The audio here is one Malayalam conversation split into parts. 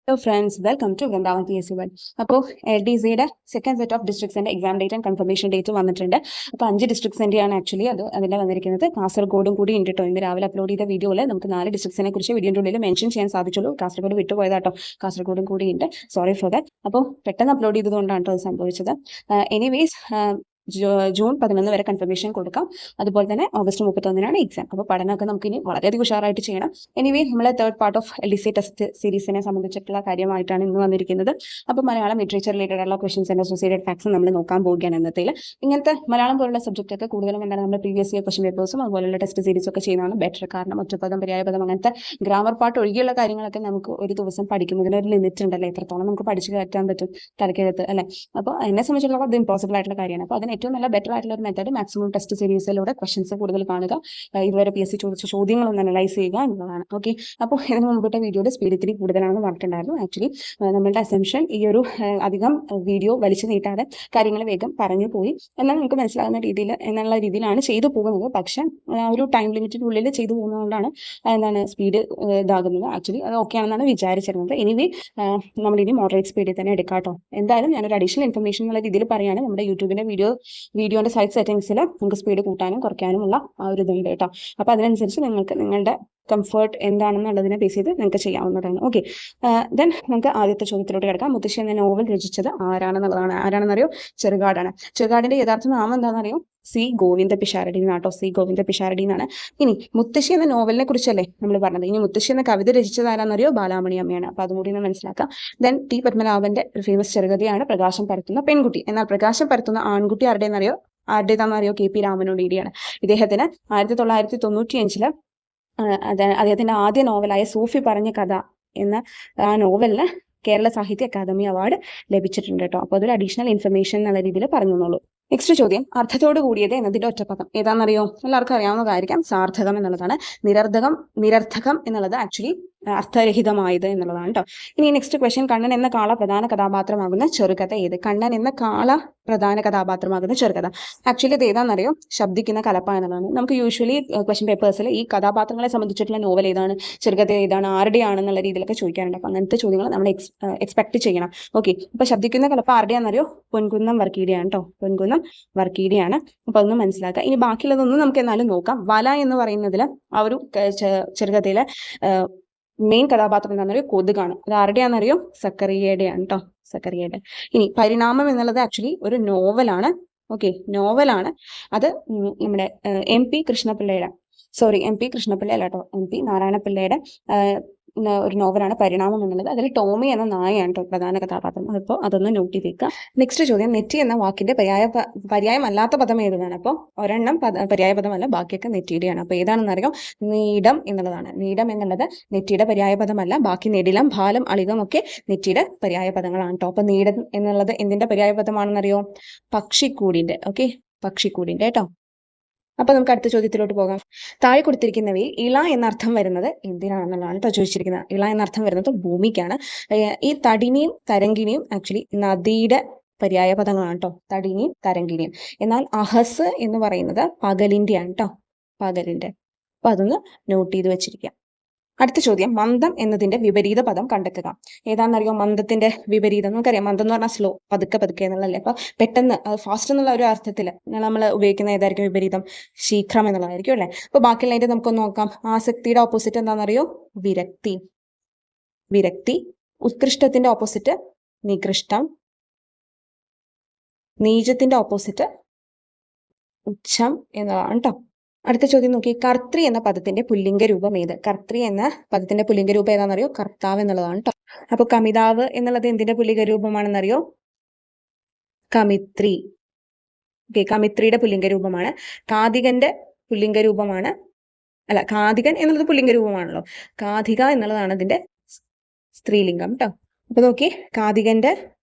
Hello friends, welcome to Vrindavan PSC World. അപ്പോൾ LDCയുടെ സെക്കൻഡ് സെറ്റ് ഓഫ് ഡിസ്ട്രിക്ട്സിന്റെ exam date and confirmation date വന്നിട്ടുണ്ട്. അപ്പോൾ 5 ഡിസ്ട്രിക്ട്സിന്റെ ആണ് ആക്ച്വലി അതിൽ വന്നിരിക്കുന്നത്. കാസർഗോഡും കൂടി ഉണ്ട് കേട്ടോ. ഇന്ന് രാവിലെ അപ്ലോഡ് ചെയ്ത വീഡിയോയിൽ നമുക്ക് 4 ഡിസ്ട്രിക്ട്സിനെ കുറിച്ച് വീഡിയോയുടെ ഉള്ളിൽ മെൻഷൻ ചെയ്യാൻ സാധിച്ചുള്ളൂ. കാസർഗോഡ് വിട്ടുപോയതാട്ടോ. കാസർഗോഡും കൂടി ഉണ്ട്. Sorry for that. അപ്പോൾ പെട്ടെന്ന് അപ്ലോഡ് ചെയ്തതുകൊണ്ടാണ് അത് സംഭവിച്ചത്. എനിവേസ് ജൂൺ 11 വരെ കൺഫർമേഷൻ കൊടുക്കാം. അതുപോലെ തന്നെ ഓഗസ്റ്റ് 31 എക്സാം. അപ്പോൾ പഠനമൊക്കെ നമുക്ക് ഇനി വളരെയധികം ഉഷാറായിട്ട് ചെയ്യണം. എനിവേ നമ്മളെ third part of LDC test സീരീസിനെ സംബന്ധിച്ചിട്ടുള്ള കാര്യമായിട്ടാണ് ഇന്ന് വന്നിരിക്കുന്നത്. അപ്പോൾ മലയാളം ലിറ്ററേച്ചർ റിലേറ്റഡ് ആയിട്ടുള്ള ക്വസ്റ്റൻസ് ആൻഡ് അസോസിയേറ്റഡ് ഫാക്ട്സ് നമ്മൾ നോക്കാൻ പോവുകയാണ് ഇന്നത്തേൽ. ഇങ്ങനത്തെ മലയാളം പോലുള്ള സബ്ജക്റ്റ് ഒക്കെ കൂടുതലും എന്താണ് നമ്മൾ പ്രീവിയസ് ഇയർ ക്വസ്റ്റൻ പേപ്പേഴ്സും അതുപോലുള്ള ടെസ്റ്റ് സീരീസ് ഒക്കെ ചെയ്യുന്നതാണ് ബെറ്റർ. കാരണം ഒറ്റപ്പദം പര്യായപദം അങ്ങനത്തെ ഗ്രാമർ പാർട്ട് ഒഴികെയുള്ള കാര്യങ്ങളൊക്കെ നമുക്ക് ഒരു ദിവസം പഠിക്കുന്നതിന് ഒരു ലിമിറ്റ് ഉണ്ടല്ലോ, എത്രത്തോളം നമുക്ക് പഠിച്ചു കയറ്റാൻ പറ്റും തലക്കെഴുത്ത് അല്ലെ. അപ്പോൾ എന്നെ സംബന്ധിച്ചിടത്തോളം അത് ഇമ്പോസിബിൾ ആയിട്ടുള്ള കാര്യമാണ്. അപ്പോൾ അതിന് ഏറ്റവും നല്ല ബെറ്റർ ആയിട്ടുള്ള ഒരു മെത്തേഡ് മാക്സിമം ടെസ്റ്റ് സീരീസിലൂടെ ക്വസ്റ്റൻസ് കൂടുതൽ കാണുക, ഇതുവരെ PSC ചോദിച്ച ചോദ്യങ്ങളൊന്ന് അനലൈസ് ചെയ്യുക എന്നുള്ളതാണ്. ഓക്കെ, അപ്പോൾ ഇതിന് മുൻപത്തെ വീഡിയോയുടെ സ്പീഡ് ഇത്തിരി കൂടുതലാണെന്ന് പറഞ്ഞിട്ടുണ്ടായിരുന്നു. ആക്ച്വലി നമ്മളുടെ അസംഷൻ ഈ ഒരു അധികം വീഡിയോ വലിച്ചു നീട്ടാതെ കാര്യങ്ങൾ വേഗം പറഞ്ഞു പോയി എന്നാൽ നമുക്ക് മനസ്സിലാകുന്ന രീതിയിൽ എന്നുള്ള രീതിയിലാണ് ചെയ്തു പോകുന്നത്. പക്ഷെ ആ ഒരു ടൈം ലിമിറ്റിനുള്ളിൽ ചെയ്തു പോകുന്നതുകൊണ്ടാണ് എന്താണ് സ്പീഡ് ഇതാകുന്നത്. ആക്ച്വലി അത് ഓക്കെ ആണെന്നാണ് വിചാരിച്ചിരുന്നത്. എനിവേ നമ്മളിനി മോഡറേറ്റ് സ്പീഡിൽ തന്നെ എടുക്കാം കേട്ടോ. എന്തായാലും ഞാനൊരു അഡീഷണൽ ഇൻഫർമേഷൻ എന്നുള്ള രീതിയിൽ പറയുകയാണ്. നമ്മുടെ യൂട്യൂബിന്റെ വീഡിയോന്റെ സൈഡ് സെറ്റിംഗ്സിൽ നമുക്ക് സ്പീഡ് കൂട്ടാനും കുറയ്ക്കാനുമുള്ള ആ ഒരു ഇതുണ്ട് കേട്ടോ. അപ്പോൾ അതിനനുസരിച്ച് നിങ്ങൾക്ക് നിങ്ങളുടെ കംഫർട്ട് എന്താണെന്നുള്ളതിനെ ബേസ് ചെയ്ത് നിങ്ങൾക്ക് ചെയ്യാവുന്നതാണ്. ഓക്കെ, ദെൻ നമുക്ക് ആദ്യത്തെ ചോദ്യത്തിലോട്ട് കിടക്കാം. മുത്തശ്ശി എന്ന നോവൽ രചിച്ചത് ആരാണെന്നുള്ളതാണ്. ആരാണെന്നറിയോ? ചെറുകാടാണ്. ചെറുകാടിന്റെ യഥാർത്ഥ നാമം എന്താണെന്നറിയോ? C. ഗോവിന്ദ പിഷാരടി എന്നാട്ടോ. C. ഗോവിന്ദ പിഷാരടി എന്നാണ്. ഇനി മുത്തശ്ശി എന്ന നോവലിനെ കുറിച്ചല്ലേ നമ്മൾ പറഞ്ഞത്. ഇനി മുത്തശ്ശി എന്ന കവിത രചിച്ചത് ആരാന്നറിയോ? ബാലാമണി അമ്മയാണ്. അപ്പൊ അതും കൂടി ഒന്ന് മനസ്സിലാക്കാം. Then T. പത്മനാഭന്റെ ഫേമസ് ചെറുകഥയാണ് പ്രകാശം പരത്തുന്ന പെൺകുട്ടി. എന്നാൽ പ്രകാശം പരത്തുന്ന ആൺകുട്ടി ആരുടേന്നറിയോ? ആരുടേതാണെന്നറിയോ? KP രാമനോടിയുടെയാണ്. ഇദ്ദേഹത്തിന് 1995 അദ്ദേഹത്തിന്റെ ആദ്യ നോവലായ സൂഫി പറഞ്ഞ കഥ എന്ന ആ നോവലിന് കേരള സാഹിത്യ അക്കാദമി അവാർഡ് ലഭിച്ചിട്ടുണ്ട് കേട്ടോ. അപ്പോൾ അതൊരു അഡീഷണൽ ഇൻഫർമേഷൻ എന്നുള്ള രീതിയിൽ പറഞ്ഞോളൂ. നെക്സ്റ്റ് ചോദ്യം, അർത്ഥത്തോട് കൂടിയത് എന്നതിന്റെ ഒറ്റപ്പദം ഏതാണെന്നറിയോ? എല്ലാവർക്കും അറിയാവുന്നതായിരിക്കാം. സാർത്ഥകം എന്നുള്ളതാണ്. നിരർത്ഥകം എന്നുള്ളത് ആക്ച്വലി അർത്ഥരഹിതമായത് എന്നുള്ളതാണ് കേട്ടോ. ഇനി നെക്സ്റ്റ് ക്വസ്റ്റ്യൻ, കണ്ണൻ എന്ന കാള പ്രധാന കഥാപാത്രമാകുന്ന ചെറുകഥ ഏത്? കണ്ണൻ എന്ന കാള പ്രധാന കഥാപാത്രമാകുന്ന ചെറുകഥ ആക്ച്വലി ഇത് ഏതാണെന്നറിയോ? ശബ്ദിക്കുന്ന കലപ്പ എന്നുള്ളതാണ്. നമുക്ക് യൂഷ്വലി ക്വസ്റ്റ്യൻ പേപ്പേഴ്സിൽ ഈ കഥാപാത്രങ്ങളെ സംബന്ധിച്ചിട്ടുള്ള നോവൽ ഏതാണ്, ചെറുകഥ ഏതാണ്, ആരുടെയാണെന്നുള്ള രീതിയിലൊക്കെ ചോദിക്കാറുണ്ട്. അപ്പം അങ്ങനത്തെ ചോദ്യങ്ങൾ നമ്മൾ എക്സ്പെക്ട് ചെയ്യണം. ഓക്കെ, അപ്പൊ ശബ്ദിക്കുന്ന കലപ്പ ആരുടെയാണെന്നറിയോ? പൊൻകുന്നം വർക്കീടെയാണ് കേട്ടോ. പൊൻകുന്നം വർക്കീടെയാണ്. അപ്പൊ അതൊന്നും മനസ്സിലാക്കുക. ഇനി ബാക്കിയുള്ളതൊന്നും നമുക്ക് എന്നാലും നോക്കാം. വല എന്ന് പറയുന്നതിൽ ആ ഒരു ചെറുകഥയിലെ മെയിൻ കഥാപാത്രം എന്താണെന്നറിയോ? കൊതുകാണ്. അത് ആരുടെയാണെന്നറിയോ? സക്കറിയയുടെയാണ് കേട്ടോ. സക്കറിയയുടെ. ഇനി പരിണാമം എന്നുള്ളത് ആക്ച്വലി ഒരു നോവലാണ്. ഓക്കെ, നോവലാണ്. അത് നമ്മുടെ MP കൃഷ്ണപിള്ളയുടെ MP കൃഷ്ണപിള്ള അല്ല കേട്ടോ, MP നാരായണപിള്ളയുടെ ഒരു നോവലാണ് പരിണാമം എന്നുള്ളത്. അതിൽ ടോമി എന്ന നായയാണ് കേട്ടോ പ്രധാന കഥാപാത്രം. അപ്പോൾ അതൊന്ന് നോട്ട് ചെയ്തേക്കുക. നെക്സ്റ്റ് ചോദ്യം, നെറ്റി എന്ന വാക്കിന്റെ പര്യായമല്ലാത്ത പദം ഏതാണ്? അപ്പോൾ ഒരെണ്ണം പര്യായ പദമല്ല, ബാക്കിയൊക്കെ നെറ്റിയുടെയാണ്. അപ്പോൾ ഏതാണെന്നറിയോ? നീടം എന്നുള്ളതാണ്. നീടം എന്നുള്ളത് നെറ്റിയുടെ പര്യായ പദമല്ല. ബാക്കി നെടിലം, ഭാലം, അളികം ഒക്കെ നെറ്റിയുടെ പര്യായ പദങ്ങളാണ് കേട്ടോ. അപ്പോൾ നീടം എന്നുള്ളത് എന്തിന്റെ പര്യായ പദമാണെന്നറിയോ? പക്ഷിക്കൂടിന്റെ. ഓക്കെ, പക്ഷിക്കൂടിന്റെ കേട്ടോ. അപ്പൊ നമുക്ക് അടുത്ത ചോദ്യത്തിലോട്ട് പോകാം. താഴെ കൊടുത്തിരിക്കുന്നവയിൽ ഇള എന്നർത്ഥം വരുന്നത് എന്തിനാണെന്നുള്ളതാണ് കേട്ടോ ചോദിച്ചിരിക്കുന്നത്. ഇള എന്നർത്ഥം വരുന്നത് ഭൂമിക്കാണ്. ഈ തടിനിയും തരങ്കിണിയും ആക്ച്വലി നദിയുടെ പര്യായ പദങ്ങളാണ് കേട്ടോ. തടിനിയും തരങ്കിണിയും. എന്നാൽ അഹസ് എന്ന് പറയുന്നത് പകലിന്റെയാണ് കേട്ടോ. പകലിന്റെ. അപ്പൊ അതൊന്ന് നോട്ട് ചെയ്ത് വെച്ചിരിക്കാം. അടുത്ത ചോദ്യം, മന്ദം എന്നതിന്റെ വിപരീത പദം കണ്ടെത്തുക. ഏതാണെന്നറിയോ? മന്ദത്തിന്റെ വിപരീതം നമുക്കറിയാം. മന്ദം എന്ന് പറഞ്ഞാൽ സ്ലോ, പതുക്കെ പതുക്കെ എന്നുള്ളതല്ലേ. അപ്പൊ പെട്ടെന്ന് ഫാസ്റ്റ് എന്നുള്ള ഒരു അർത്ഥത്തിൽ നമ്മൾ ഉപയോഗിക്കുന്ന ഏതായിരിക്കും വിപരീതം? ശീഘ്രം എന്നുള്ളതായിരിക്കും അല്ലെ. അപ്പൊ ബാക്കിയുള്ളതിന്റെ നമുക്കൊന്ന് നോക്കാം. ആസക്തിയുടെ ഓപ്പോസിറ്റ് എന്താണെന്നറിയോ? വിരക്തി. വിരക്തി. ഉത്കൃഷ്ടത്തിന്റെ ഓപ്പോസിറ്റ് നികൃഷ്ടം. നീചത്തിന്റെ ഓപ്പോസിറ്റ് ഉച്ചം എന്നതാണ് കേട്ടോ. അടുത്ത ചോദ്യം നോക്കി, കർത്തൃ എന്ന പദത്തിന്റെ പുല്ലിംഗ രൂപം ഏത്? കർത്തൃ എന്ന പദത്തിന്റെ പുല്ലിംഗ രൂപം ഏതാണെന്നറിയോ? കർത്താവ് എന്നുള്ളതാണ് കേട്ടോ. അപ്പൊ കമിതാവ് എന്നുള്ളത് എന്തിന്റെ പുല്ലിംഗ രൂപമാണെന്നറിയോ? കമിത്രി. ഓക്കെ, കമിത്രിയുടെ പുല്ലിംഗ രൂപമാണ്. കാതികന്റെ പുല്ലിംഗ രൂപമാണ്. അല്ല, കാതികൻ എന്നുള്ളത് പുല്ലിംഗ രൂപമാണല്ലോ. കാതിക എന്നുള്ളതാണ് അതിന്റെ സ്ത്രീലിംഗം കേട്ടോ. അപ്പൊ നോക്കി, കാതികന്റെ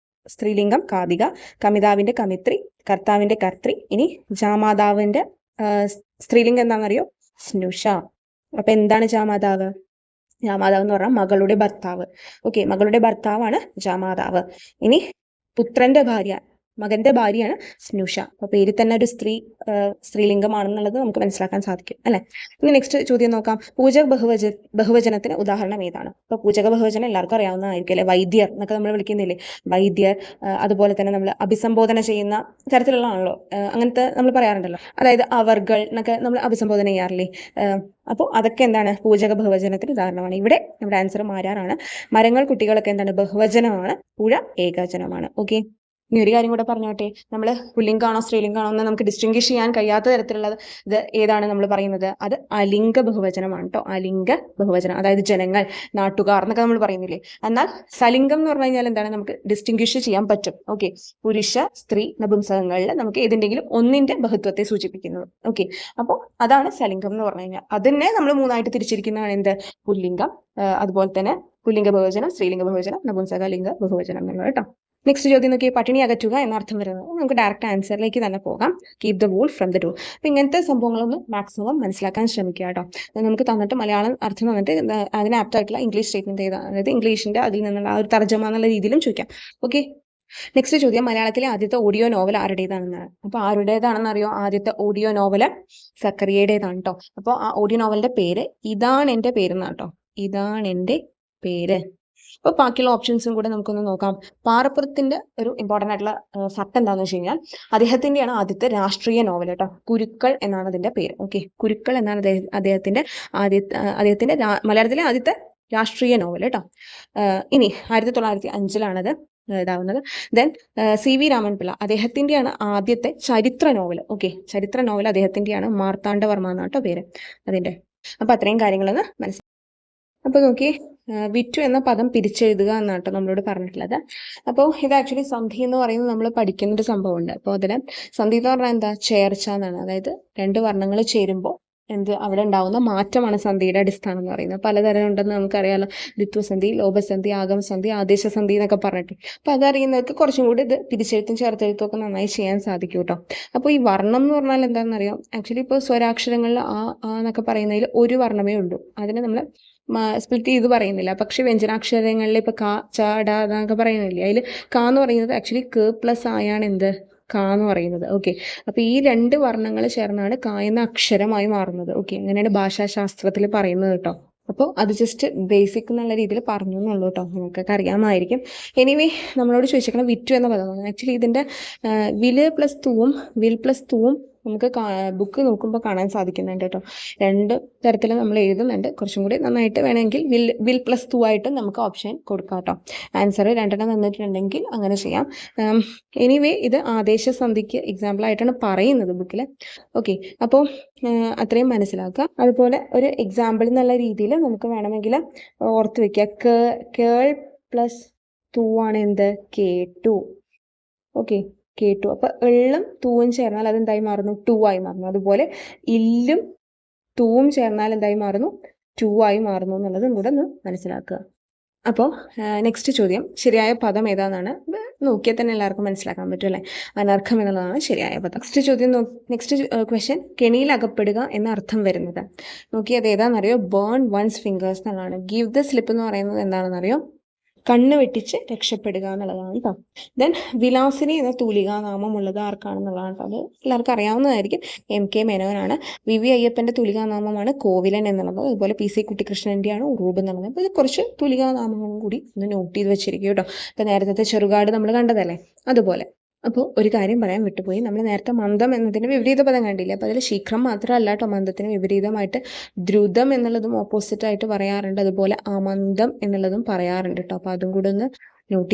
സ്ത്രീലിംഗം കാതിക, കമിതാവിന്റെ കമിത്രി, കർത്താവിന്റെ കർത്തൃ. ഇനി ജാമാതാവിന്റെ സ്ത്രീലിംഗം എന്താണെന്നറിയോ? സ്നുഷ. അപ്പൊ എന്താണ് ജാമാതാവ്? ജാമാതാവ് എന്ന് പറഞ്ഞാൽ മകളുടെ ഭർത്താവ്. ഓക്കെ, മകളുടെ ഭർത്താവാണ് ജാമാതാവ്. ഇനി പുത്രന്റെ ഭാര്യ മകന്റെ ഭാര്യയാണ് സ്നുഷ. അപ്പൊ പേരിൽ തന്നെ ഒരു സ്ത്രീലിംഗമാണെന്നുള്ളത് നമുക്ക് മനസ്സിലാക്കാൻ സാധിക്കും അല്ലെ. ഇനി നെക്സ്റ്റ് ചോദ്യം നോക്കാം. പൂജക ബഹുവചനത്തിന് ഉദാഹരണം ഏതാണ്? ഇപ്പൊ പൂജക ബഹുവചനം എല്ലാവർക്കും അറിയാവുന്നതായിരിക്കും അല്ലെ. വൈദ്യർ എന്നൊക്കെ നമ്മൾ വിളിക്കുന്നില്ലേ, വൈദ്യർ. അതുപോലെ തന്നെ നമ്മൾ അഭിസംബോധന ചെയ്യുന്ന തരത്തിലുള്ളതാണല്ലോ, അങ്ങനത്തെ നമ്മൾ പറയാറുണ്ടല്ലോ. അതായത് അവർകൾ എന്നൊക്കെ നമ്മൾ അഭിസംബോധന ചെയ്യാറില്ലേ. അപ്പോൾ അതൊക്കെ എന്താണ്, പൂജക ബഹുവചനത്തിന് ഉദാഹരണമാണ്. ഇവിടെ നമ്മുടെ ആൻസർ മാരാറാണ്. മരങ്ങൾ കുട്ടികളൊക്കെ എന്താണ്, ബഹുവചനമാണ്. പുഴ ഏകവചനമാണ്. ഓക്കെ. ഇനി ഒരു കാര്യം കൂടെ പറഞ്ഞോട്ടെ, നമ്മൾ പുല്ലിംഗാണോ സ്ത്രീലിംഗാണോ എന്ന് നമുക്ക് ഡിസ്റ്റിംഗ്വിഷ് ചെയ്യാൻ കഴിയാത്ത തരത്തിലുള്ളത് ഇത് ഏതാണ് നമ്മൾ പറയുന്നത്, അത് അലിംഗ ബഹുവചനമാണ് കേട്ടോ. അലിംഗ ബഹുവചനം, അതായത് ജനങ്ങൾ, നാട്ടുകാർ എന്നൊക്കെ നമ്മൾ പറയുന്നില്ലേ. എന്നാൽ സലിംഗം എന്ന് പറഞ്ഞു കഴിഞ്ഞാൽ എന്താണ്, നമുക്ക് ഡിസ്റ്റിംഗ്വിഷ് ചെയ്യാൻ പറ്റും. ഓക്കെ. പുരുഷ സ്ത്രീ നപുംസകങ്ങളിൽ നമുക്ക് ഏതെങ്കിലും ഒന്നിന്റെ ബഹുത്വത്തെ സൂചിപ്പിക്കുന്നത്. ഓക്കെ. അപ്പോൾ അതാണ് സലിംഗം എന്ന് പറഞ്ഞു കഴിഞ്ഞാൽ. അതിനെ നമ്മൾ മൂന്നായിട്ട് തിരിച്ചിരിക്കുന്നതാണ് എന്ത്, പുല്ലിംഗം, അതുപോലെ തന്നെ പുല്ലിംഗ ബഹുവചനം, സ്ത്രീലിംഗ ബഹുവചനം, നപുംസക ലിംഗ ബഹുവചനം എന്നുള്ളത് കേട്ടോ. നെക്സ്റ്റ് ചോദ്യം നോക്കി, പട്ടിണി അകറ്റുക എന്ന അർത്ഥം വരുന്നത്. നമുക്ക് ഡയറക്റ്റ് ആൻസറിലേക്ക് തന്നെ പോകാം. Keep the wool from the door. അപ്പൊ ഇങ്ങനത്തെ സംഭവങ്ങളൊന്ന് മാക്സിമം മനസ്സിലാക്കാൻ ശ്രമിക്കുക കേട്ടോ. നമുക്ക് തന്നിട്ട് മലയാളം അർത്ഥം തന്നിട്ട് അതിന് ആപ്റ്റ് ആയിട്ടുള്ള ഇംഗ്ലീഷ് സ്റ്റേറ്റ്മെന്റ് ഏതാണ്, അതായത് ഇംഗ്ലീഷിന്റെ അതിൽ നിന്നുള്ള ആ ഒരു തർജ്ജമ എന്നുള്ള രീതിയിലും ചോദിക്കാം. ഓക്കെ. നെക്സ്റ്റ് ചോദ്യം, മലയാളത്തിലെ ആദ്യത്തെ ഓഡിയോ നോവൽ ആരുടേതാണെന്നാണ്. അപ്പൊ ആരുടേതാണെന്ന് അറിയോ? ആദ്യത്തെ ഓഡിയോ നോവല് സക്കറിയയുടേതാണ് കേട്ടോ. അപ്പോൾ ആ ഓഡിയോ നോവലിന്റെ പേര് ഇതാണ് എന്റെ പേര് എന്നാണ് കേട്ടോ. ഇതാണ് എന്റെ പേര്. അപ്പോൾ ബാക്കിയുള്ള ഓപ്ഷൻസും കൂടെ നമുക്കൊന്ന് നോക്കാം. പാറപ്പുറത്തിന്റെ ഒരു ഇമ്പോർട്ടൻ്റ് ആയിട്ടുള്ള ഫാക്ട് എന്താണെന്ന് വെച്ച് കഴിഞ്ഞാൽ അദ്ദേഹത്തിന്റെയാണ് ആദ്യത്തെ രാഷ്ട്രീയ നോവൽ കേട്ടോ. കുരുക്കൾ എന്നാണ് അതിന്റെ പേര്. ഓക്കെ. കുരുക്കൾ എന്നാണ് അദ്ദേഹത്തിന്റെ മലയാളത്തിലെ ആദ്യത്തെ രാഷ്ട്രീയ നോവൽ കേട്ടോ. ഇനി 1905 ഇതാവുന്നത്. ദെൻ CV രാമൻപിള്ള, അദ്ദേഹത്തിന്റെയാണ് ആദ്യത്തെ ചരിത്ര നോവൽ. ഓക്കെ. ചരിത്ര നോവൽ അദ്ദേഹത്തിന്റെയാണ്. മാർത്താണ്ഡവർമ്മ എന്നാണ് കേട്ടോ പേര് അതിന്റെ. അപ്പൊ അത്രയും കാര്യങ്ങളൊന്ന് മനസ്സിലാക്കി. അപ്പൊ നോക്കി, വിറ്റു എന്ന പദം പിരിച്ചെഴുതുക എന്നാണ് കേട്ടോ നമ്മളോട് പറഞ്ഞിട്ടുള്ളത്. അപ്പോൾ ഇത് ആക്ച്വലി സന്ധി എന്ന് പറയുന്നത് നമ്മൾ പഠിക്കുന്ന ഒരു സംഭവമുണ്ട്. അപ്പോൾ അതിന് സന്ധി എന്ന് പറഞ്ഞാൽ എന്താ, ചേർച്ച എന്നാണ്. അതായത് രണ്ട് വർണ്ണങ്ങൾ ചേരുമ്പോൾ അവിടെ ഉണ്ടാവുന്ന മാറ്റമാണ് സന്ധിയുടെ അടിസ്ഥാനം എന്ന് പറയുന്നത്. പലതരം ഉണ്ടെന്ന് നമുക്കറിയാലോ. ദ്വിത്വസന്ധി, ലോപസന്ധി, ആഗമസന്ധി, ആദേശസന്ധി എന്നൊക്കെ പറഞ്ഞിട്ട്. അപ്പൊ അതറിയുന്നവർക്ക് കുറച്ചും കൂടി ഇത് തിരിച്ചെഴുത്തും ചേർത്തെഴുത്തും ഒക്കെ നന്നായി ചെയ്യാൻ സാധിക്കും കേട്ടോ. അപ്പോൾ ഈ വർണ്ണം എന്ന് പറഞ്ഞാൽ എന്താണെന്ന് അറിയാം. ആക്ച്വലി ഇപ്പോൾ സ്വരാക്ഷരങ്ങളിൽ ആ എന്നൊക്കെ പറയുന്നതിൽ ഒരു വർണ്ണമേ ഉള്ളൂ. അതിനെ നമ്മൾ സ്പ്ലിറ്റ് ചെയ്ത് പറയുന്നില്ല. പക്ഷെ വ്യഞ്ജനാക്ഷരങ്ങളിൽ ഇപ്പൊ ക, ച, ഡ എന്നൊക്കെ പറയുന്നില്ലേ, അതിൽ ക എന്ന് പറയുന്നത് ആക്ച്വലി ക പ്ലസ് ആയാണ് എന്ത്, ക എന്ന് പറയുന്നത്. ഓക്കെ. അപ്പൊ ഈ രണ്ട് വർണ്ണങ്ങൾ ചേർന്നാണ് ക എന്ന അക്ഷരമായി മാറുന്നത്. ഓക്കെ. അങ്ങനെയാണ് ഭാഷാശാസ്ത്രത്തിൽ പറയുന്നത് കേട്ടോ. അപ്പോൾ അത് ജസ്റ്റ് ബേസിക് എന്നുള്ള രീതിയിൽ പറഞ്ഞു എന്നുള്ളൂ കേട്ടോ. നമുക്കൊക്കെ അറിയാമായിരിക്കും. എനിവേ, നമ്മളോട് ചോദിച്ചേക്കണം വിറ്റു എന്ന പദമാണ്. ആക്ച്വലി ഇതിന്റെ വില് പ്ലസ് തൂവും വിൽ പ്ലസ് തൂവും നമുക്ക് ബുക്ക് നോക്കുമ്പോൾ കാണാൻ സാധിക്കുന്നുണ്ട് കേട്ടോ. രണ്ട് തരത്തിൽ നമ്മൾ എഴുതുന്നുണ്ട്. കുറച്ചും കൂടി നന്നായിട്ട് വേണമെങ്കിൽ വിൽ പ്ലസ് തൂ ആയിട്ട് നമുക്ക് ഓപ്ഷൻ കൊടുക്കാം കേട്ടോ. ആൻസർ രണ്ടെണ്ണം തന്നിട്ടുണ്ടെങ്കിൽ അങ്ങനെ ചെയ്യാം. എനിവേ, ഇത് ആദേശസന്ധിക്ക് എക്സാമ്പിൾ ആയിട്ടാണ് പറയുന്നത് ബുക്കിൽ. ഓക്കെ. അപ്പോൾ അത്രയും മനസ്സിലാക്കുക. അതുപോലെ ഒരു എക്സാമ്പിൾ എന്നുള്ള രീതിയിൽ നമുക്ക് വേണമെങ്കിൽ ഓർത്ത് വെക്കുക. കേൾ പ്ലസ് തൂ ആണ് എന്ത്, കേട്ടു. ഓക്കെ. കേട്ടു. അപ്പൊ എള്ളും തൂവും ചേർന്നാൽ അതെന്തായി മാറുന്നു, ടു ആയി മാറുന്നു. അതുപോലെ ഇല്ലും തൂവും ചേർന്നാൽ എന്തായി മാറുന്നു, ടു ആയി മാറുന്നു എന്നുള്ളതും കൂടെ ഒന്ന് മനസ്സിലാക്കുക. അപ്പോൾ നെക്സ്റ്റ് ചോദ്യം, ശരിയായ പദം ഏതാണെന്നാണ്. നോക്കിയാൽ തന്നെ എല്ലാവർക്കും മനസ്സിലാക്കാൻ പറ്റും അല്ലേ. അനർഘം എന്നുള്ളതാണ് ശരിയായ പദം. നെക്സ്റ്റ് ചോദ്യം, നെക്സ്റ്റ് ക്വസ്റ്റ്യൻ, കെണിയിൽ അകപ്പെടുക എന്ന അർത്ഥം വരുന്നത്. നോക്കിയത് ഏതാണെന്നറിയോ, ബേൺ വൺസ് ഫിംഗേഴ്സ് എന്നുള്ളതാണ്. ഗിവ് ദ സ്ലിപ്പ് എന്ന് പറയുന്നത് എന്താണെന്നറിയോ, കണ്ണ് വെട്ടിച്ച് രക്ഷപ്പെടുക എന്നുള്ളതാണ് കേട്ടോ. ദെൻ വിലാസിനി എന്ന തൂലികാനാമം ഉള്ളത് ആർക്കാണെന്നുള്ളതാണ് കേട്ടോ. അത് എല്ലാവർക്കും അറിയാവുന്നതായിരിക്കും. MK മേനോനാണ്. VV അയ്യപ്പന്റെ തൂലികാനാമമാണ് കോവിലൻ എന്നുള്ളത്. അതുപോലെ PC കുട്ടിക്കൃഷ്ണന്റെയാണ് ഉറൂബ് എന്നുള്ളത്. അപ്പോൾ ഇത് കുറച്ച് തൂലികാനാമങ്ങളും കൂടി ഒന്ന് നോട്ട് ചെയ്ത് വെച്ചിരിക്കും കേട്ടോ. ഇപ്പൊ നേരത്തെ ചെറുകാട് നമ്മൾ കണ്ടതല്ലേ, അതുപോലെ. അപ്പോൾ ഒരു കാര്യം പറയാൻ വിട്ടുപോയി, നമ്മൾ നേരത്തെ മന്ദം എന്നതിന് വിപരീത പദം കണ്ടില്ല. അപ്പോൾ അതിൽ ശീഘ്രം മാത്രമല്ല കേട്ടോ, മന്ദത്തിന് വിപരീതമായിട്ട് ദ്രുതം എന്നുള്ളതും ഓപ്പോസിറ്റ് ആയിട്ട് പറയാറുണ്ട്. അതുപോലെ അമന്ദം എന്നുള്ളതും പറയാറുണ്ട് കേട്ടോ. അപ്പോൾ അതും കൂടെ ഒന്ന് നോട്ട്